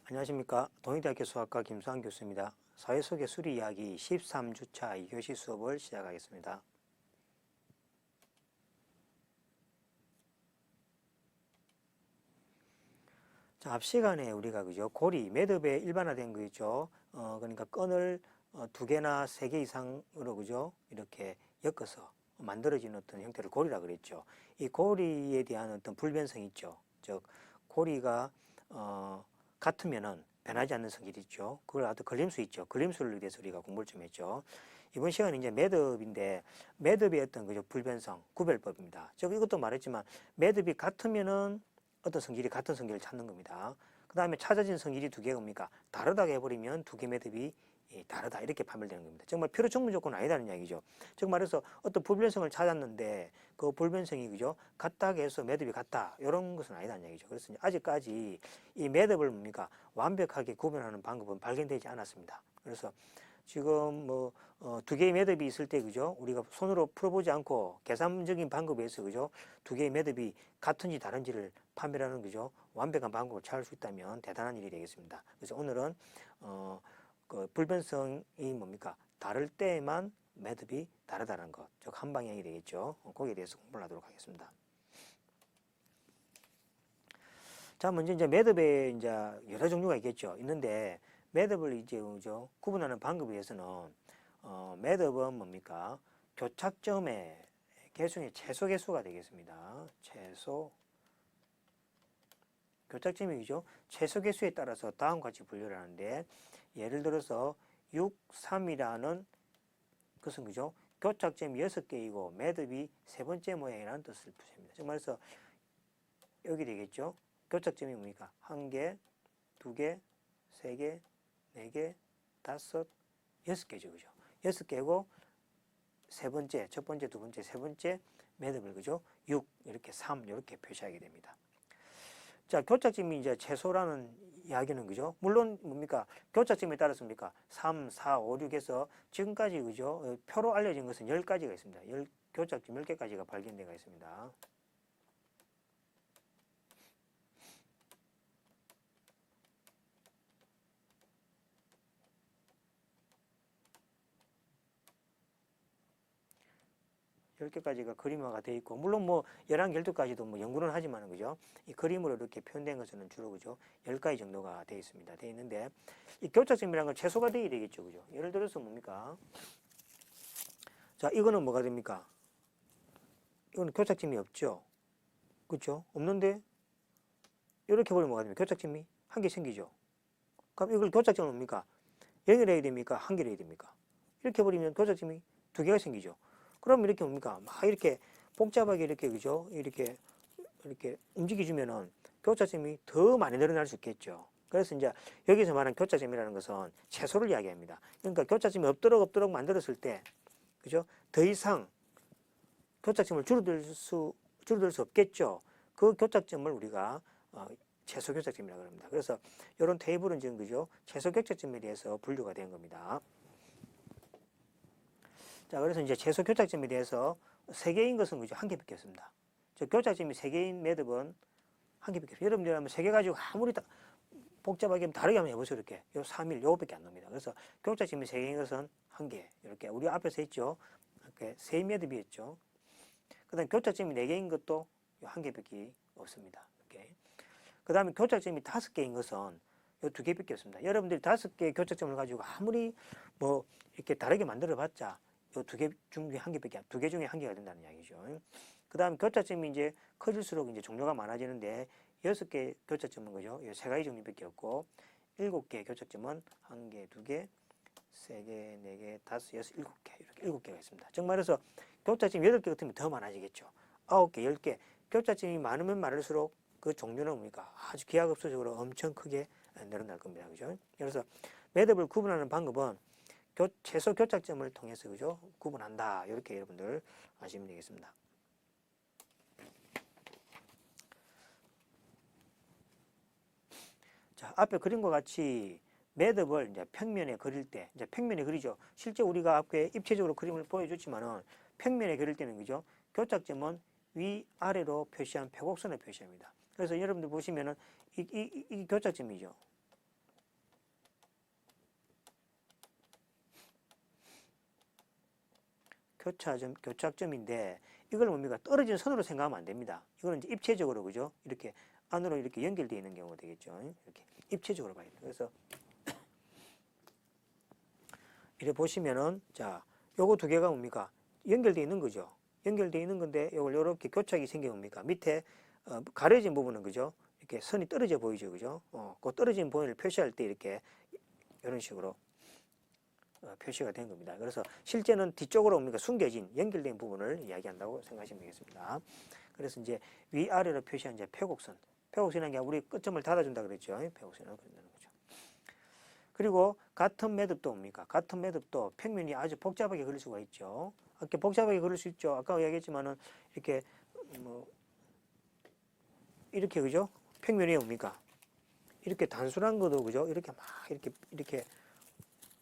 안녕하십니까. 동의대학교 수학과 김수환 교수입니다. 사회 속의 수리 이야기 13주차 2교시 수업을 시작하겠습니다. 자, 앞 시간에 우리가 그죠 고리 매듭에 일반화된 거 있죠. 그러니까 끈을 두 개나 세 개 이상으로 그죠 이렇게 엮어서 만들어지는 어떤 형태를 고리라 그랬죠. 이 고리에 대한 어떤 불변성이 있죠. 즉 고리가 같으면은 변하지 않는 성질이 있죠. 그걸 아주 걸림수 있죠. 걸림수를 대해서 우리가 공부를 좀 했죠. 이번 시간은 이제 매듭인데 매듭의 어떤 그죠 불변성 구별법입니다. 즉 이것도 말했지만 매듭이 같으면은 어떤 성질이 같은 성질을 찾는 겁니다. 그 다음에 찾아진 성질이 두 개가 뭡니까? 다르다고 해버리면 두 개 매듭이 다르다 이렇게 판별되는 겁니다. 정말 필요 충분 조건은 아니다는 이야기죠. 즉 말해서 어떤 불변성을 찾았는데 그 불변성이 그죠 같다고 해서 매듭이 같다 이런 것은 아니다는 이야기죠. 그래서 아직까지 이 매듭을 뭡니까 완벽하게 구분하는 방법은 발견되지 않았습니다. 그래서 지금 뭐 두 개의 매듭이 있을 때 그죠 우리가 손으로 풀어보지 않고 계산적인 방법에 의해서 그죠 두 개의 매듭이 같은지 다른지를 판별하는 그죠 완벽한 방법을 찾을 수 있다면 대단한 일이 되겠습니다. 그래서 오늘은 그 불변성이 뭡니까 다를 때에만 매듭이 다르다는 것, 즉 한 방향이 되겠죠. 거기에 대해서 공부를 하도록 하겠습니다. 자, 먼저 이제 매듭에 이제 여러 종류가 있겠죠. 있는데 매듭을 이제 그죠 구분하는 방법에 의해서는 매듭은 뭡니까 교착점의 개수의 최소 개수가 되겠습니다. 최소 교착점이 그죠 최소 개수에 따라서 다음과 같이 분류를 하는데 예를 들어서 6, 3이라는 것은 그죠 교착점이 6개이고 매듭이 세 번째 모양이라는 뜻을 부여합니다. 즉 말해서 여기 되겠죠. 교착점이 뭡니까? 1개, 2개, 3개, 4개, 5, 6개죠. 그죠? 6개고 세 번째, 첫 번째, 두 번째, 세 번째 매듭을 그죠? 6, 이렇게 3 이렇게 표시하게 됩니다. 자, 교착점이 이제 최소라는 이야기는 그죠? 물론 뭡니까? 교착점에 따라서 뭡니까? 3, 4, 5, 6에서 지금까지 그죠? 표로 알려진 것은 10가지가 있습니다. 교착점 10개까지가 발견되어 있습니다. 10개까지가 그림화가 되어 있고, 물론 뭐 11개, 12까지도 뭐 연구는 하지만, 그죠? 이 그림으로 이렇게 표현된 것은 주로, 그죠? 10가지 정도가 되어 있습니다. 되어 있는데, 이 교착점이라는 건 최소가 되어야 되겠죠. 그죠? 예를 들어서 뭡니까? 자, 이거는 뭐가 됩니까? 이거는 교착점이 없죠. 그렇죠? 없는데, 이렇게 버리면 뭐가 됩니까? 교착점이 한 개 생기죠. 그럼 이걸 교착점을 뭡니까? 0을 해야 됩니까? 한 개를 해야 됩니까? 이렇게 버리면 교착점이 두 개가 생기죠. 그럼 이렇게 뭡니까? 막 이렇게 복잡하게 이렇게 그죠? 이렇게 움직여주면은 교차점이 더 많이 늘어날 수 있겠죠. 그래서 이제 여기서 말하는 교차점이라는 것은 최소를 이야기합니다. 그러니까 교차점이 없도록 만들었을 때, 그죠? 더 이상 교차점을 줄어들 수 없겠죠. 그 교차점을 우리가 최소 교착점이라고 합니다. 그래서 이런 테이블은 지금 그죠? 최소 교착점에 대해서 분류가 된 겁니다. 자, 그래서 이제 최소 교착점에 대해서 3개인 것은 그죠? 1개밖에 없습니다. 즉, 교착점이 3개인 매듭은 1개밖에 없어요. 여러분들 하면 3개 가지고 아무리 복잡하게 다르게 한번 해보세요. 이렇게. 요 3일, 요거밖에 안 납니다. 그래서 교착점이 3개인 것은 1개. 이렇게. 우리 앞에서 했죠. 이렇게 세 매듭이 했죠. 그 다음에 교착점이 4개인 것도 1개밖에 없습니다. 이렇게. 그 다음에 교착점이 5개인 것은 요 2개밖에 없습니다. 여러분들이 5개의 교착점을 가지고 아무리 뭐 이렇게 다르게 만들어 봤자 요 2개 중에 1개밖에, 2개 중에 1개가 된다는 이야기죠. 그 다음에 교착점이 이제 커질수록 이제 종류가 많아지는데 6개 교착점은 그죠? 이 3가지 종류밖에 없고 7개 교착점은 1개, 2개, 3개, 4개, 5, 6, 7개 이렇게 7개가 있습니다. 즉 말해서 교착점이 8개 같으면 더 많아지겠죠. 9개, 10개 교착점이 많으면 많을수록 그 종류는 뭡니까? 아주 기하급수적으로 엄청 크게 늘어날 겁니다. 그죠? 그래서 매듭을 구분하는 방법은 최소 교착점을 통해서 그죠? 구분한다. 이렇게 여러분들 아시면 되겠습니다. 자, 앞에 그림과 같이 매듭을 이제 평면에 그릴 때, 이제 평면에 그리죠. 실제 우리가 앞에 입체적으로 그림을 보여줬지만은 평면에 그릴 때는 그죠? 교착점은 위아래로 표시한 표곡선을 표시합니다. 그래서 여러분들 보시면은 이 교착점이죠. 교착점인데 이걸 뭡니까? 떨어진 선으로 생각하면 안 됩니다. 이거는 이제 입체적으로 그죠? 이렇게 안으로 이렇게 연결되어 있는 경우가 되겠죠. 이렇게 입체적으로 봐야 돼요. 그래서 이렇게 보시면은 자, 요거 두 개가 뭡니까? 연결되어 있는 거죠. 연결되어 있는 건데 요걸 이렇게 교착이 생겨 뭡니까? 밑에 가려진 부분은 그죠? 이렇게 선이 떨어져 보이죠, 그죠? 그 떨어진 부분을 표시할 때 이렇게 이런 식으로 표시가 된 겁니다. 그래서 실제는 뒤쪽으로 뭡니까? 숨겨진 연결된 부분을 이야기한다고 생각하시면 되겠습니다. 그래서 이제 위아래로 표시한 이제 폐곡선. 폐곡선이라는 게 우리 끝점을 닫아준다 그랬죠. 폐곡선을 그런다는 거죠. 그리고 같은 매듭도 뭡니까? 같은 매듭도 평면이 아주 복잡하게 그릴 수가 있죠. 이렇게 복잡하게 그릴 수 있죠. 아까 이야기했지만은 이렇게 이렇게 그죠? 평면이 뭡니까? 이렇게 단순한 것도 그죠? 이렇게 막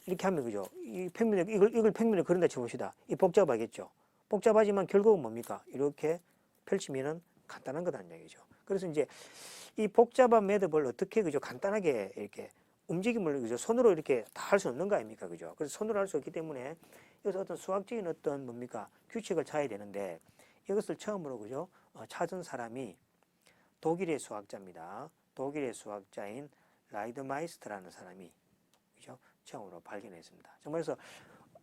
이렇게 하면 그죠? 이 평면에 이걸 평면에 그린다 쳐봅시다. 이 복잡하겠죠. 복잡하지만 결국은 뭡니까? 이렇게 펼치면은 간단한 거다는 얘기죠. 그래서 이제 이 복잡한 매듭을 어떻게 그죠? 간단하게 이렇게 움직임을 그죠? 손으로 이렇게 다 할 수 없는 거 아닙니까? 그죠? 그래서 손으로 할 수 없기 때문에 여기서 어떤 수학적인 어떤 뭡니까? 규칙을 찾아야 되는데 이것을 처음으로 그죠? 찾은 사람이 독일의 수학자입니다. 독일의 수학자인 라이드마이스터라는 사람이 그죠? 처음으로 발견했습니다. 정말 그래서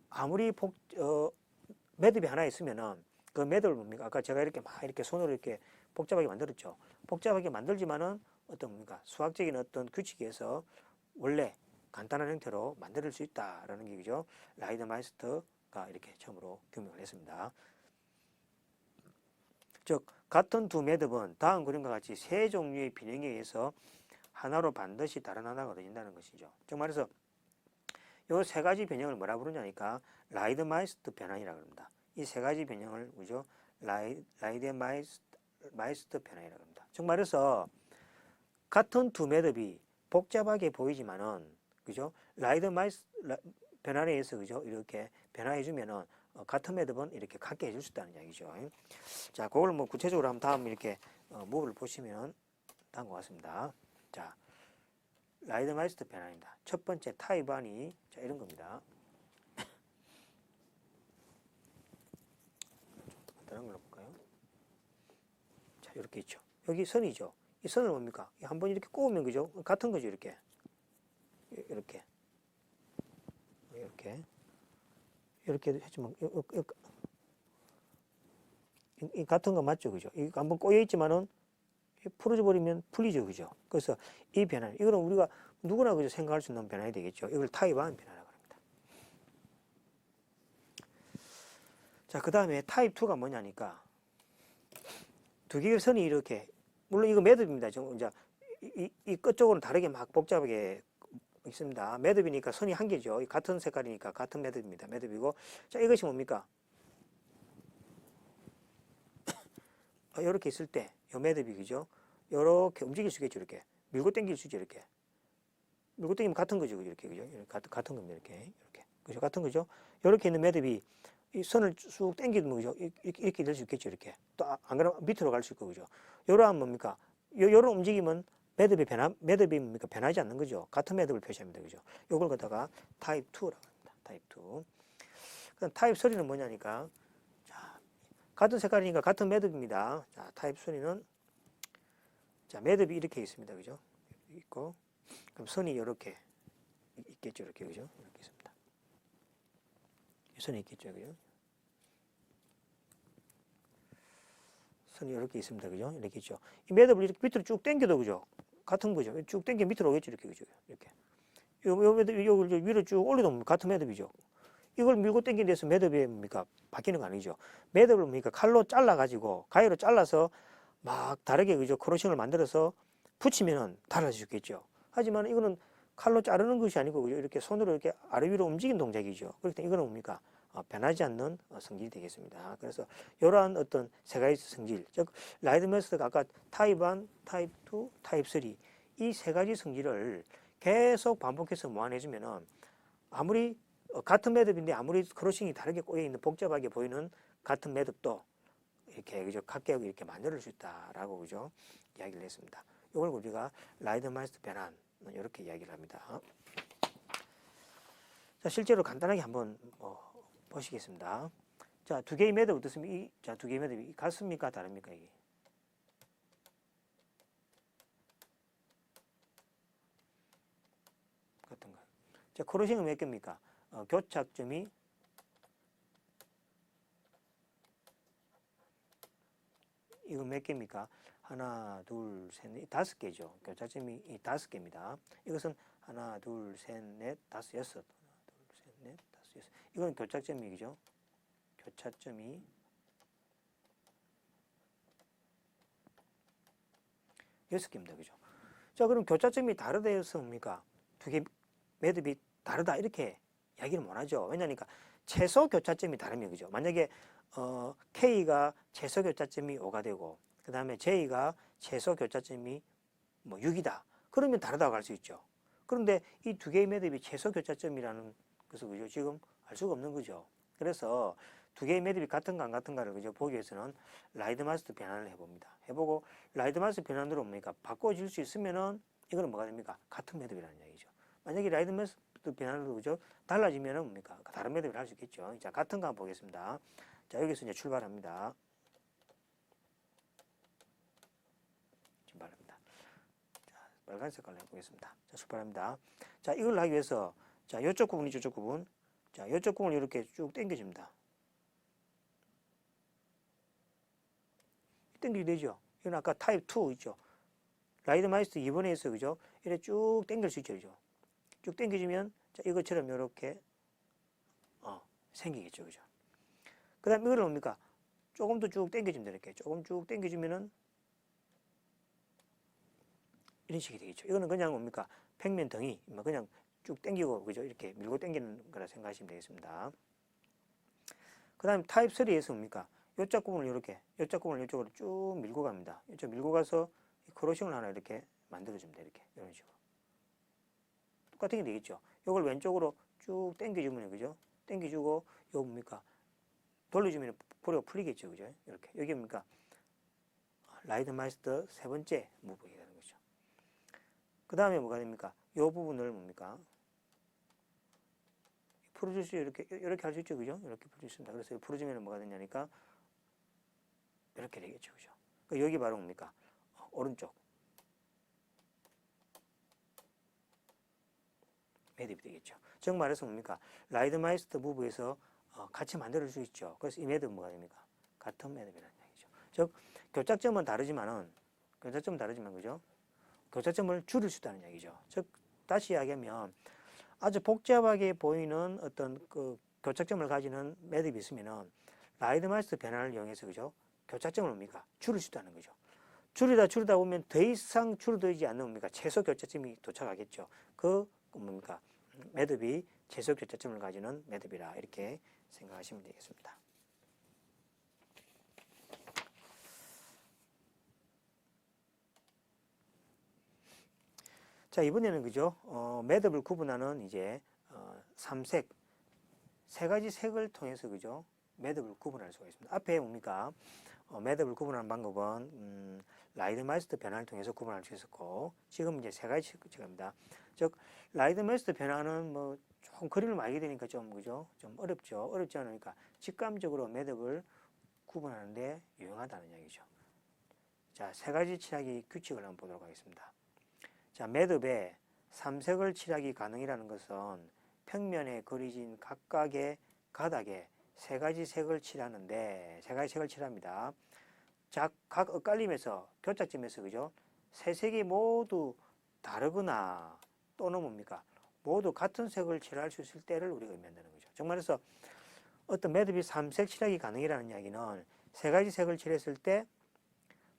아무리 매듭이 하나 있으면은 그 매듭을 뭡니까? 아까 제가 이렇게 막 이렇게 손으로 이렇게 복잡하게 만들었죠. 복잡하게 만들지만은 어떤 뭡니까? 수학적인 어떤 규칙에서 원래 간단한 형태로 만들 수 있다라는 게 그죠? 라이드마이스터가 이렇게 처음으로 규명을 했습니다. 즉 같은 두 매듭은 다음 그림과 같이 세 종류의 비능에 의해서 하나로 반드시 다른 하나가 얻어진다는 것이죠. 즉 말해서 이 세 가지 변형을 뭐라 부르냐니까 라이드마이스터 변환이라고 합니다. 이 세 가지 변형을 그죠? 라이드마이스터 변환이라고 합니다. 즉 말해서 같은 두 매듭이 복잡하게 보이지만은 그죠? 라이드마이스터 변환에 의해서 그죠? 이렇게 변화해 주면은 같은 매듭은 이렇게 같게 해줄 수 있다는 이야기죠. 자, 그걸 뭐 구체적으로 한번 다음 이렇게 무브를 보시면 다음과 같습니다. 자, 라이드마이스터 변환입니다. 첫 번째 타입 1이 자, 이런 겁니다. 간단한 걸로 볼까요? 자, 이렇게 있죠. 여기 선이죠. 이 선을 뭡니까? 한번 이렇게 꼬우면 그죠? 같은 거죠, 이렇게. 이렇게 했지만 이 같은 거 맞죠, 그죠? 이거 한번 꼬여 있지만은 풀어져 버리면 풀리죠, 그죠? 그래서 이 변환, 이거는 우리가 누구나 그저 생각할 수 있는 변환이 되겠죠. 이걸 타입 1 변환이라고 합니다. 자, 그 다음에 타입 2가 뭐냐니까 두 개의 선이 이렇게 물론 이거 매듭입니다. 이제 이 끝쪽으로는 다르게 막 복잡하게 있습니다. 매듭이니까 선이 한 개죠. 같은 색깔이니까 같은 매듭입니다. 매듭이고 자, 이것이 뭡니까? 이렇게 있을 때 이 매듭이 그죠? 이렇게 움직일 수 있겠죠. 이렇게 밀고 당길 수 있죠. 이렇게 밀고 당기면 같은 거죠. 이렇게 그죠? 같은 겁니다. 이렇게 그죠? 같은 거죠. 이렇게 있는 매듭이 이 선을 쑥 당기면 그죠? 이렇게 될 수 있겠죠. 이렇게 또 안 그러면 밑으로 갈 수 있고 그죠? 이러한 뭡니까? 이런 움직임은 매듭이 뭡니까? 변하지 않는 거죠. 같은 매듭을 표시합니다. 그죠? 요걸 갖다가 타입 2라고 합니다. 타입 2. 그럼 타입 3는 뭐냐니까 자, 같은 색깔이니까 같은 매듭입니다. 자, 타입 3는 자, 매듭이 이렇게 있습니다. 그죠? 있고 그럼 선이 이렇게 있겠죠. 이렇게 그죠? 이렇게 있습니다. 선이 있겠죠. 그죠? 선이 이렇게 있습니다. 그죠? 이렇게 있죠. 이 매듭을 이렇게 밑으로 쭉 당겨도 그죠? 같은 거죠. 쭉 당겨 밑으로 오겠죠. 이렇게 그죠? 이렇게. 요 매듭 이걸 위로 쭉 올려놓으면 같은 매듭이죠. 이걸 밀고 당긴 데서 매듭이 뭡니까? 바뀌는 거 아니죠. 매듭을 뭡니까? 칼로 잘라 가지고 가위로 잘라서 막 다르게 그죠? 크로싱을 만들어서 붙이면은 달라지겠죠. 하지만 이거는 칼로 자르는 것이 아니고 그죠? 이렇게 손으로 이렇게 아래 위로 움직이는 동작이죠. 그렇기 때문에 이거는 뭡니까? 변하지 않는 성질이 되겠습니다. 그래서 이러한 어떤 세 가지 성질, 즉 라이드마이스터가 아까 타입 1, 타입 2, 타입 3 이 세 가지 성질을 계속 반복해서 모아내주면은 아무리 같은 매듭인데 아무리 크로싱이 다르게 꼬여 있는 복잡하게 보이는 같은 매듭도 이렇게 그죠? 각각 이렇게 만들 수 있다라고 그죠? 이야기를 했습니다. 이걸 우리가 라이드마이스터 변환 이렇게 이야기를 합니다. 자, 실제로 간단하게 한번 보시겠습니다. 자, 두 개의 매듭 어떻습니까? 자, 두 개의 매듭이 같습니까? 다릅니까? 이게? 같은 거. 자, 크로싱은 몇 개입니까? 교착점이 이거 몇 개입니까? 하나, 둘, 셋, 넷, 다섯 개죠. 교착점이 다섯 개입니다. 이것은 하나, 둘, 셋, 넷, 다섯, 여섯. 하나, 둘, 셋, 넷, 다섯, 여섯. 이건 교착점이죠. 교차점이 여섯 개입니다. 그죠? 자, 그럼 교차점이 다르다 해서 뭡니까? 두 개 매듭이 다르다 이렇게 이야기는 못하죠. 왜냐니까 최소 교차점이 다르면 그죠? 만약에 K가 최소 교차점이 5가 되고 그 다음에 J가 최소 교차점이 뭐 6이다. 그러면 다르다고 할 수 있죠. 그런데 이 두 개의 매듭이 최소 교차점이라는 것을 그죠? 지금 알 수가 없는 거죠. 그래서 두 개의 매듭이 같은가 안 같은가를 그죠? 보기 위해서는 라이드마스터 변환을 해봅니다. 해보고 라이드마스터 변환으로 뭡니까? 바꿔줄 수 있으면은 이거는 뭐가 됩니까? 같은 매듭이라는 얘기죠. 만약에 라이드마스터 변환으로 그죠? 달라지면은 뭡니까? 다른 매듭을 할 수 있겠죠. 자, 같은 거 한번 보겠습니다. 자, 여기서 이제 출발합니다. 출발합니다. 자, 빨간 색깔로 해보겠습니다. 자, 출발합니다. 자, 이걸 하기 위해서 자, 이쪽 부분이 이쪽 부분. 자, 이쪽 부분을 이렇게 쭉 당겨줍니다. 당기게 되죠. 이건 아까 타입 2 있죠. 라이드마이스터 2번에 있어 그죠? 이렇게 쭉 당길 수 있죠. 그죠? 쭉 당겨주면 자, 이것처럼 이렇게 생기겠죠. 그죠? 그 다음 이거를 뭡니까? 조금 더 쭉 당겨주면 이렇게 조금 쭉 당겨주면은 이런 식이 되겠죠. 이거는 그냥 뭡니까? 평면 등이 그냥 쭉 당기고 그죠? 이렇게 밀고 당기는 거라 생각하시면 되겠습니다. 그 다음 타입 3에서 뭡니까? 요짝 부분을 이렇게 요짝 부분을 이쪽으로 쭉 밀고 갑니다. 이쪽 밀고 가서 크로싱을 하나 이렇게 만들어줍니다. 이렇게 이런 식으로 똑같은 게 되겠죠. 이걸 왼쪽으로 쭉 당겨주면 그죠? 당겨주고 요 뭡니까? 돌려주면 보리가 풀리겠죠. 그죠? 이렇게 여기 뭡니까? 라이드마이스터 세 번째 무브가 되는 거죠. 그 다음에 뭐가 됩니까? 요 부분을 뭡니까? 풀어줄 수 이렇게 할 수 있죠. 그죠? 이렇게 풀 수 있습니다. 그래서 풀어주면 뭐가 되냐니까 이렇게 되겠죠. 그죠? 여기 바로 뭡니까? 오른쪽 매듭이 되겠죠. 즉 말해서 뭡니까? 라이드마이스터 무브에서 같이 만들 수 있죠. 그래서 이 매듭은 뭐가 됩니까? 같은 매듭이라는 얘기죠. 즉 교착점은 다르지만 그죠? 교착점을 줄일 수 있다는 얘기죠. 즉 다시 이야기하면 아주 복잡하게 보이는 어떤 그 교착점을 가지는 매듭이 있으면은 라이드마이스터 변환을 이용해서 그죠? 교착점을 뭡니까? 줄일 수 있다는 거죠. 줄이다 보면 더 이상 줄어들지 않는 뭡니까? 최소 교착점이 도착하겠죠. 그 뭡니까? 매듭이 최소 교착점을 가지는 매듭이라 이렇게 생각하시면 되겠습니다. 자, 이번에는 그죠? 매듭을 구분하는 이제 삼색 세 가지 색을 통해서 그죠? 매듭을 구분할 수가 있습니다. 앞에 뭡니까? 매듭을 구분하는 방법은 라이드마이스터 변환을 통해서 구분할 수 있었고 지금 이제 세 가지 측입니다. 즉 라이드마이스터 변환은 뭐 조금 그림을 알게 되니까 좀 그죠? 좀 어렵죠. 어렵지 않으니까 직감적으로 매듭을 구분하는데 유용하다는 얘기죠. 자, 세 가지 칠하기 규칙을 한번 보도록 하겠습니다. 자, 매듭에 삼색을 칠하기 가능이라는 것은 평면에 그려진 각각의 가닥에 세 가지 색을 칠하는데 세 가지 색을 칠합니다. 자, 각 엇갈림에서 교착점에서 그죠? 세 색이 모두 다르거나 또는 뭡니까? 모두 같은 색을 칠할 수 있을 때를 우리가 의미한다는 거죠. 정말해서 어떤 매듭이 삼색 칠하기 가능이라는 이야기는 세 가지 색을 칠했을 때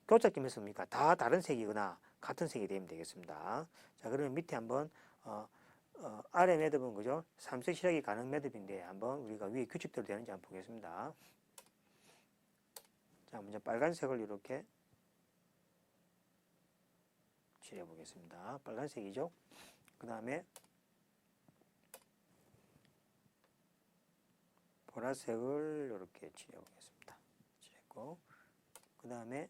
교착점에서 뭡니까? 다 다른 색이거나 같은 색이 되면 되겠습니다. 자, 그러면 밑에 한번 아래 매듭은 그죠? 삼색 칠하기 가능 매듭인데 한번 우리가 위에 규칙대로 되는지 한번 보겠습니다. 자, 먼저 빨간색을 이렇게 칠해 보겠습니다. 빨간색이죠? 그 다음에 보라색을 이렇게 칠해 보겠습니다. 칠했고, 그 다음에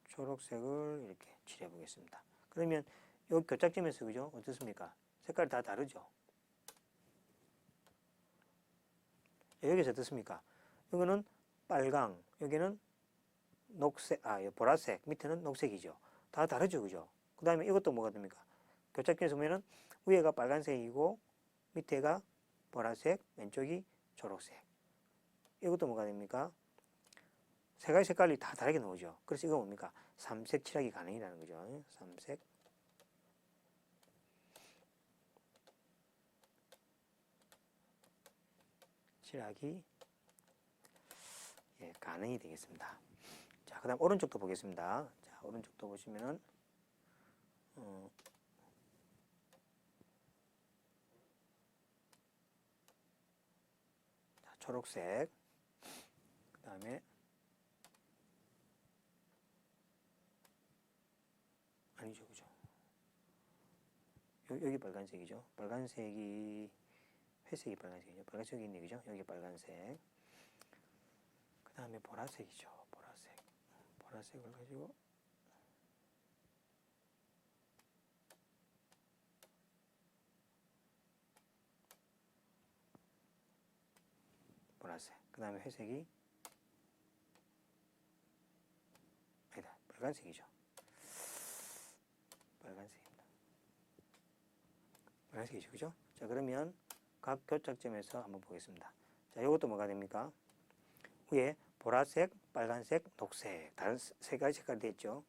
초록색을 이렇게 칠해 보겠습니다. 그러면 이 교착점에서 그죠? 어떻습니까? 색깔이 다 다르죠? 여기서 어떻습니까? 이거는 빨강, 여기는 녹색, 보라색, 밑에는 녹색이죠. 다 다르죠, 그죠? 그 다음에 이것도 뭐가 됩니까? 교착점에서 보면은 위에가 빨간색이고 밑에가 보라색, 왼쪽이 초록색. 이것도 뭐가 됩니까? 세 가지 색깔이 다 다르게 나오죠. 그래서 이거 뭡니까? 삼색 칠하기 가능이라는 거죠. 삼색 칠하기 가능이 되겠습니다. 자, 그 다음 오른쪽도 보겠습니다. 자, 오른쪽도 보시면은 자, 초록색, 그 다음에 아니죠, 그죠? 여기 빨간색이죠. 빨간색이 회색이 빨간색이죠. 빨간색이 있네, 그죠? 여기 빨간색. 그 다음에 보라색이죠. 보라색. 보라색을 가지고 보라색. 그 다음에 회색이 아니다. 빨간색이죠. 빨간색입니다. 빨간색이죠, 그죠? 자, 그러면 각 교착점에서 한번 보겠습니다. 자, 이것도 뭐가 됩니까? 위에 보라색, 빨간색, 녹색 다른 세 가지 색깔이 됐죠.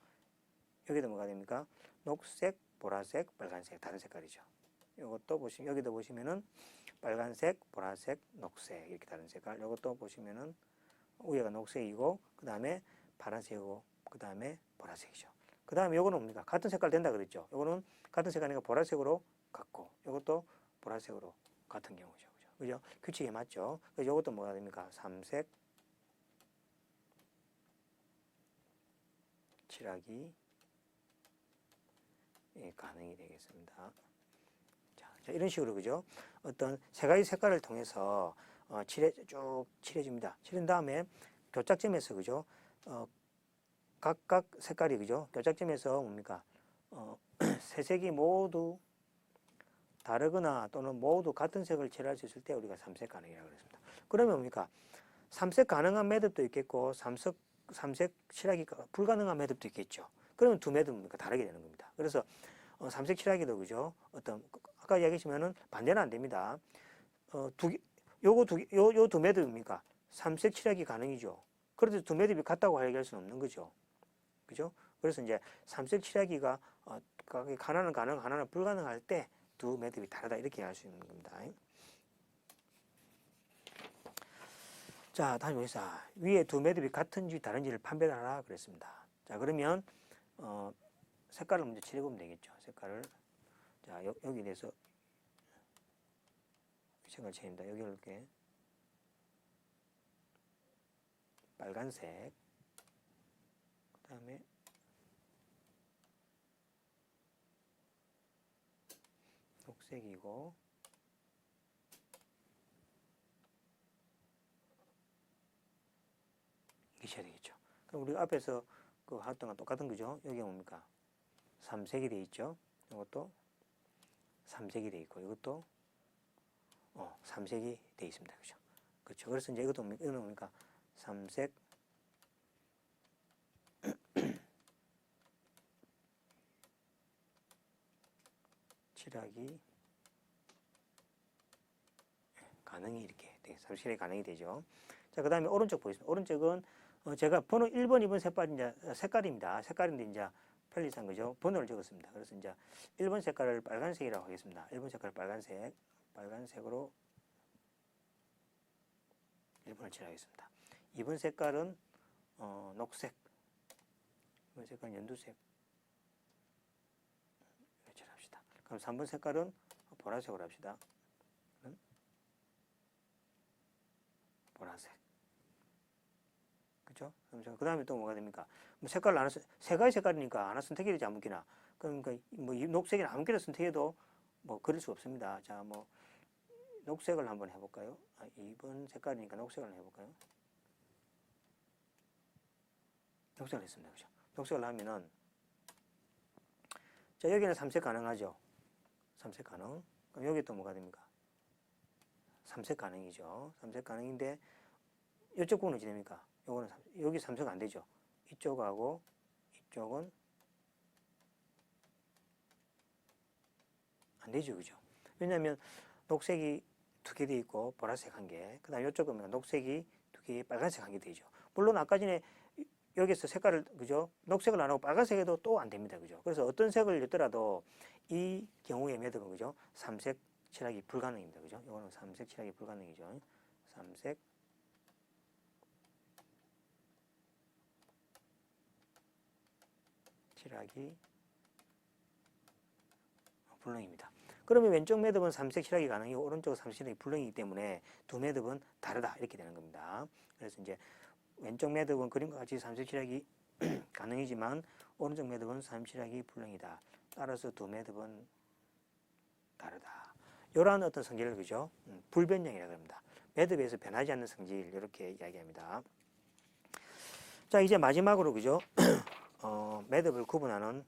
여기도 뭐가 됩니까? 녹색, 보라색, 빨간색 다른 색깔이죠. 이것도 보시면 여기도 보시면은 빨간색, 보라색, 녹색 이렇게 다른 색깔. 이것도 보시면은 위에가 녹색이고 그 다음에 파란색이고 그 다음에 보라색이죠. 그 다음에 요거는 뭡니까? 같은 색깔 된다 그랬죠. 요거는 같은 색깔이니까 보라색으로 같고 요것도 보라색으로 같은 경우죠. 그죠? 규칙에 맞죠? 그래서 요것도 뭐가 됩니까? 삼색 칠하기 가능이 되겠습니다. 자, 이런 식으로 그죠? 어떤 세 가지 색깔을 통해서 쭉 칠해줍니다. 칠한 다음에 교착점에서 그죠? 각각 색깔이 그죠? 교착점에서 뭡니까? 세 색이 모두 다르거나 또는 모두 같은 색을 칠할 수 있을 때 우리가 삼색 가능이라고 그랬습니다. 그러면 뭡니까? 삼색 가능한 매듭도 있겠고 삼색 칠하기 불가능한 매듭도 있겠죠. 그러면 두 매듭은 뭡니까? 다르게 되는 겁니다. 그래서 삼색 칠하기도 그죠? 아까 이야기했지만은 반대는 안 됩니다. 요 두 매듭입니까? 삼색 칠하기 가능이죠. 그래도 두 매듭이 같다고 얘기할 수는 없는 거죠. 그죠? 그래서 이제 삼색 칠하기가 하나는 가능, 하나는 불가능할 때 두 매듭이 다르다 이렇게 할 수 있는 겁니다. 자, 다시 보겠습니다. 위에 두 매듭이 같은지 다른지를 판별하라 그랬습니다. 자, 그러면 색깔을 먼저 칠해보면 되겠죠. 색깔을 자 여기 대해서 색깔 칠입니다. 여기 이렇게 빨간색 그 다음에 녹색이고 이셔야 되겠죠. 그럼 우리가 앞에서 그 했던 건 똑같은 거죠. 여기 뭡니까? 삼색이 돼 있죠. 이것도 삼색이 돼 있고 이것도 삼색이 돼 있습니다. 그죠? 그렇죠. 그래서 이제 이것도 뭡니까? 삼색 칠하기 가능이 이렇게 삼색 칠하기 가능이 되죠. 자, 그 다음에 오른쪽 보겠습니다. 오른쪽은 제가 번호 1번, 2번 색깔입니다. 색깔인데 이제 편리상 그죠? 번호를 적었습니다. 그래서 이제 1번 색깔을 빨간색이라고 하겠습니다. 1번 색깔 빨간색으로 1번을 칠하겠습니다. 2번 색깔은 녹색, 2번 색깔은 연두색 칠합시다. 그럼 3번 색깔은 보라색으로 합시다. 보라색. 그죠? 그 다음에 또 뭐가 됩니까? 뭐 색깔을 하나, 세 가지 색깔이니까 하나 선택해야 되지 않겠나? 그러니까 뭐 녹색이나 아무거나 선택해도 뭐 그럴 수 없습니다. 자, 뭐 녹색을 한번 해볼까요? 2번 색깔이니까 녹색을 해볼까요? 녹색을 했습니다. 그죠? 녹색을 하면은 자, 여기는 삼색 가능하죠? 삼색 가능. 그럼 여기 또 뭐가 됩니까? 삼색 가능이죠. 삼색 가능인데 이쪽 부분은 어찌 됩니까? 요거는 여기 삼색 안 되죠. 이쪽하고 이쪽은 안 되죠, 그죠? 왜냐하면 녹색이 2개 돼 있고 보라색 1개, 그다음 이쪽은 녹색이 2개, 빨간색 1개 되죠. 물론 아까 전에 여기서 색깔을 그죠? 녹색을 안 하고 빨간색에도 또 안 됩니다, 그죠? 그래서 어떤 색을 넣더라도 이 경우의 매듭은 그죠? 삼색 칠하기 불가능입니다, 그죠? 이거는 삼색 칠하기 불가능이죠. 삼색 칠하기 불능입니다. 그러면 왼쪽 매듭은 삼색 칠하기 가능이고 오른쪽은 삼색 칠하기 불능이기 때문에 두 매듭은 다르다 이렇게 되는 겁니다. 그래서 이제 왼쪽 매듭은 그림과 같이 삼색 칠하기 가능이지만 오른쪽 매듭은 삼색 칠하기 불능이다. 따라서 두 매듭은 다르다. 이러한 어떤 성질을 그죠? 불변형이라고 합니다. 매듭에서 변하지 않는 성질 이렇게 이야기합니다. 자, 이제 마지막으로 그죠? 매듭을 구분하는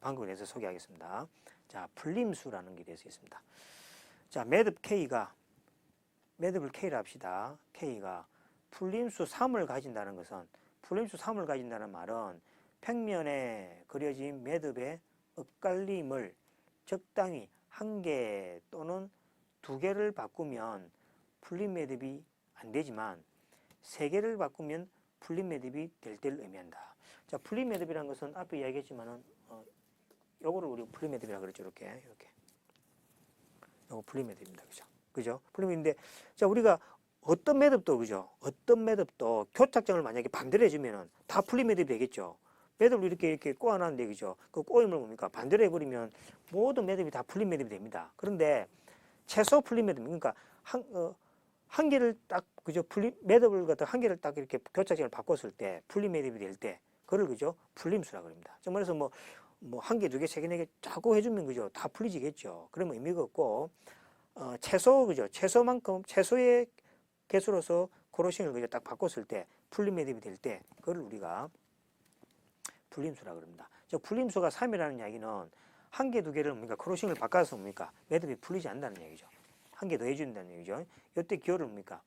방법에 대해서 소개하겠습니다. 자, 풀림수라는 게 대해서 있습니다. 자, 매듭을 K라 합시다. K가 풀림수 3을 가진다는 것은, 풀림수 3을 가진다는 말은 평면에 그려진 매듭의 엇갈림을 적당히 1개 또는 2개를 바꾸면 풀림 매듭이 안 되지만 3개를 바꾸면 풀림 매듭이 될 때를 의미한다. 자, 풀림 매듭이라는 것은 앞에 이야기했지만은 요거를 우리 풀림 매듭이라고 그랬죠. 이렇게. 요거 풀림 매듭입니다. 그죠? 풀림 매듭인데, 자, 우리가 어떤 매듭도, 그죠? 어떤 매듭도 교착점을 만약에 반대로 해주면은 다 풀림 매듭이 되겠죠. 매듭을 이렇게 꼬아놨는데, 그죠? 그 꼬임을 뭡니까? 반대로 해버리면 모든 매듭이 다 풀림 매듭이 됩니다. 그런데 최소 풀림 매듭, 그러니까 한 개를 딱, 그죠? 매듭을 갖다 한 개를 딱 이렇게 교착점을 바꿨을 때, 풀림 매듭이 될 때, 그걸, 그죠? 풀림수라고 합니다. 그래서 뭐 1개, 2개, 3개, 4개 자꾸 해주면, 그죠? 다 풀리지겠죠. 그러면 의미가 없고, 최소, 그죠? 최소의 개수로서 크로싱을 그죠? 딱 바꿨을 때, 풀림 매듭이 될 때, 그걸 우리가 풀림수라고 합니다. 즉, 풀림수가 3이라는 이야기는 1개, 2개를 뭡니까? 크로싱을 바꿔서 뭡니까? 매듭이 풀리지 않는다는 얘기죠. 1개 더 해준다는 얘기죠. 이때 기호를 뭡니까?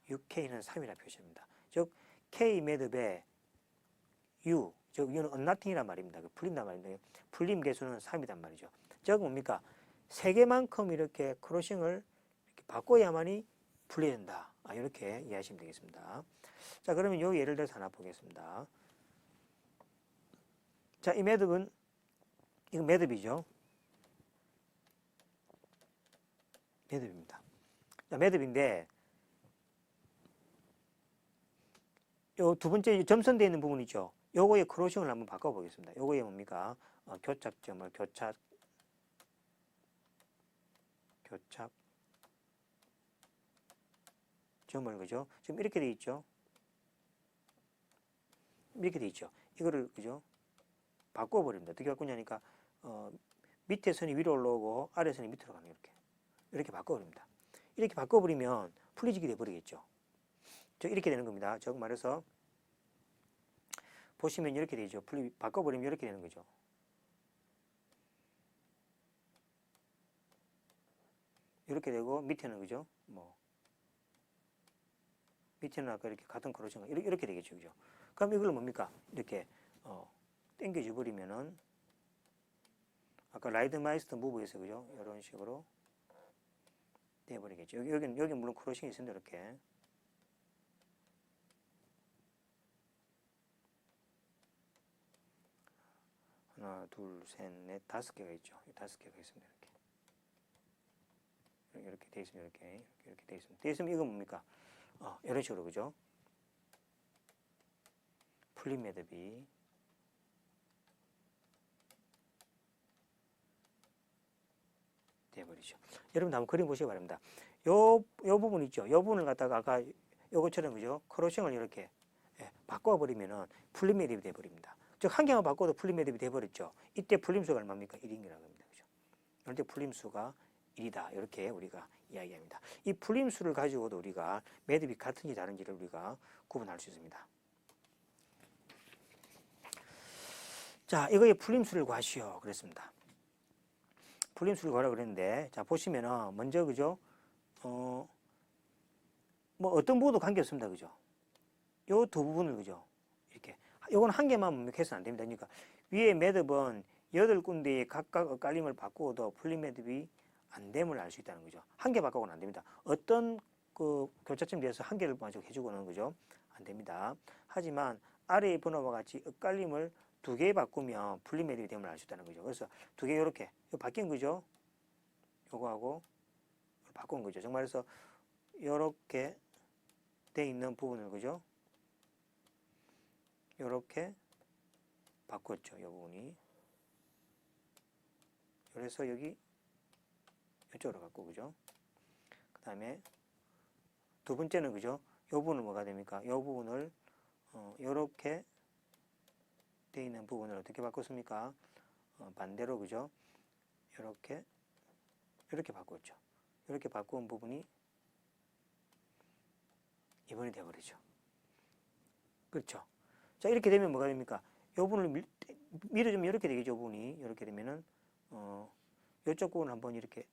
6K는 3이라 표시합니다. 즉, K 매듭의 U, 즉, U는 unnothing이란 말입니다. 풀린단 말입니다. 풀림 개수는 3이란 말이죠. 즉, 뭡니까? 3개만큼 이렇게 크로싱을 이렇게 바꿔야만이 풀려야 된다. 이렇게 이해하시면 되겠습니다. 자, 그러면 요 예를 들어서 하나 보겠습니다. 자, 이 매듭은, 이건 매듭이죠. 매듭입니다. 자, 매듭인데, 요 두 번째 점선되어 있는 부분 있죠. 요거의 크로싱을 한번 바꿔보겠습니다. 요거에 뭡니까? 교착점을, 교착점을, 그죠? 지금 이렇게 돼 있죠. 이렇게 돼 있죠. 이거를, 그죠? 바꿔버립니다. 어떻게 바꾸냐니까, 밑에 선이 위로 올라오고, 아래 선이 밑으로 가는, 이렇게 바꿔버립니다. 이렇게 바꿔버리면 풀리지게 돼버리겠죠. 이렇게 되는 겁니다. 즉 말해서, 보시면 이렇게 되죠. 바꿔버리면 이렇게 되는 거죠. 이렇게 되고, 밑에는, 그죠? 밑에는 아까 이렇게 같은 크로싱, 이렇게 되겠죠. 그죠? 그럼 이걸 뭡니까? 이렇게, 당겨줘 버리면은, 아까 라이드 마이스터 무브에서, 그죠? 이런 식으로 돼버리겠죠. 여기 물론 크로싱이 있습니다. 이렇게. 하나, 둘, 셋, 넷, 5개가 있죠. 5개가 있습니다. 이렇게 돼 있으면 이렇게 돼 있습니다. 돼 있으면 이건 뭡니까? 이런 식으로, 그죠? 풀림 매듭이 돼버리죠. 여러분 한번 그림 보시기 바랍니다. 요 부분 있죠. 요 부분을 갖다가 아까 요것처럼, 그죠? 크로싱을 이렇게 바꿔버리면은 풀림 매듭이 돼버립니다. 즉, 한 개만 바꿔도 풀림 매듭이 돼버렸죠. 이때 풀림수가 얼마입니까? 1인이라고 합니다. 그죠? 이럴 때 풀림수가 1이다. 이렇게 우리가 이야기합니다. 이 풀림수를 가지고도 우리가 매듭이 같은지 다른지를 우리가 구분할 수 있습니다. 자, 이거의 풀림수를 구하시오. 그랬습니다. 풀림수를 구하라고 그랬는데, 자, 보시면은, 먼저, 그죠? 뭐 어떤 부분도 관계없습니다. 그죠? 요 두 부분을, 그죠? 이렇게. 요건 한 개만 입력해서는 안 됩니다. 그러니까 위에 매듭은 8군데의 각각 엇갈림을 바꾸어도 풀림 매듭이 안 됨을 알 수 있다는 거죠. 한 개 바꾸고는 안 됩니다. 어떤 그 교차점에 대해서 한 개를 만족해주고는, 그죠? 안 됩니다. 하지만 아래의 번호와 같이 엇갈림을 2개 바꾸면 풀림 매듭이 됨을 알 수 있다는 거죠. 그래서 2개 이렇게 바뀐 거죠. 요거하고 바꾼 거죠. 정말 해서 이렇게 돼 있는 부분을, 그죠? 이렇게 바꿨죠. 이 부분이. 그래서 여기 이쪽으로 갖고, 그죠? 그 다음에 두 번째는, 그죠? 이 부분은 뭐가 됩니까? 이 부분을 이렇게 돼 있는 부분을 어떻게 바꿨습니까? 반대로, 그죠? 이렇게 바꿨죠. 이렇게 바꾼 부분이 2번이 되어버리죠. 그렇죠? 자, 이렇게 되면 뭐가 됩니까? 이 부분을 밀어주면 이렇게 되겠죠. 이 부분이 이렇게 되면은 이쪽 부분 한번 이렇게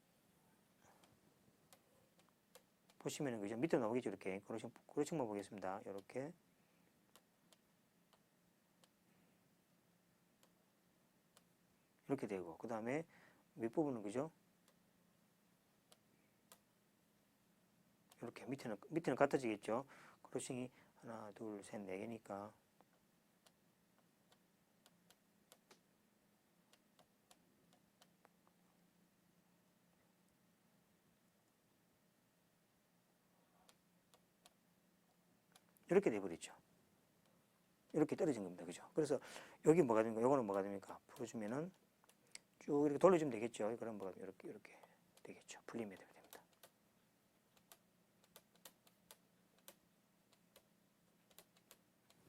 보시면은, 그죠? 밑에 나오겠죠. 이렇게 그렇지만 보겠습니다. 이렇게 되고, 그 다음에 윗부분은, 그죠? 이렇게 밑에는 같아지겠죠. 크로싱이 하나, 둘, 셋, 네 개니까. 이렇게 돼버리죠. 이렇게 떨어진 겁니다. 그죠? 그래서 여기 뭐가 됩니까? 요거는 뭐가 됩니까? 풀어주면은 쭉 이렇게 돌려주면 되겠죠. 그럼 뭐가 이렇게 되겠죠. 풀림 매듭이 됩니다.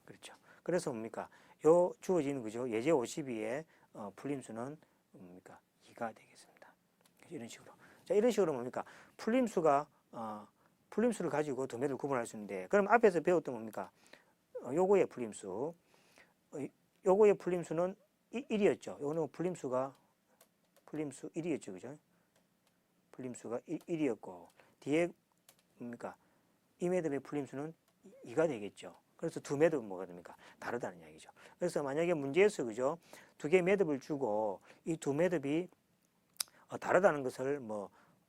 그렇죠. 그래서 뭡니까? 요 주어지는, 그죠? 예제 52의 풀림수는 뭡니까? 2가 되겠습니다. 이런 식으로. 자, 이런 식으로 뭡니까? 풀림수를 가지고 두 매듭을 구분할 수 있는데, 그럼 앞에서 배웠던 뭡니까? 요거의 풀림수. 요거의 풀림수는 1이었죠. 요거는 풀림수 1이었죠. 그죠? 풀림수가 1이었고, 뒤에 뭡니까? 이 매듭의 풀림수는 2가 되겠죠. 그래서 두 매듭은 뭐가 됩니까? 다르다는 이야기죠. 그래서 만약에 문제에서, 그죠? 2개 매듭을 주고 이 두 매듭이 다르다는 것을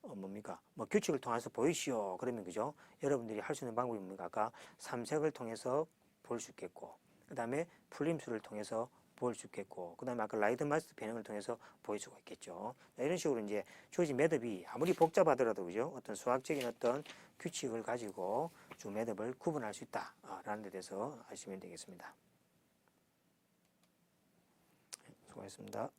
뭡니까? 규칙을 통해서 보이시오. 그러면, 그죠? 여러분들이 할 수 있는 방법이 뭡니까? 아까 삼색을 통해서 볼 수 있겠고, 그 다음에 풀림수를 통해서 볼 수 있겠고, 그 다음에 아까 라이드 마스터 변형을 통해서 보일 수가 있겠죠. 이런 식으로 이제 주어진 매듭이 아무리 복잡하더라도, 그죠? 어떤 수학적인 어떤 규칙을 가지고 주 매듭을 구분할 수 있다라는 데 대해서 아시면 되겠습니다. 수고하셨습니다.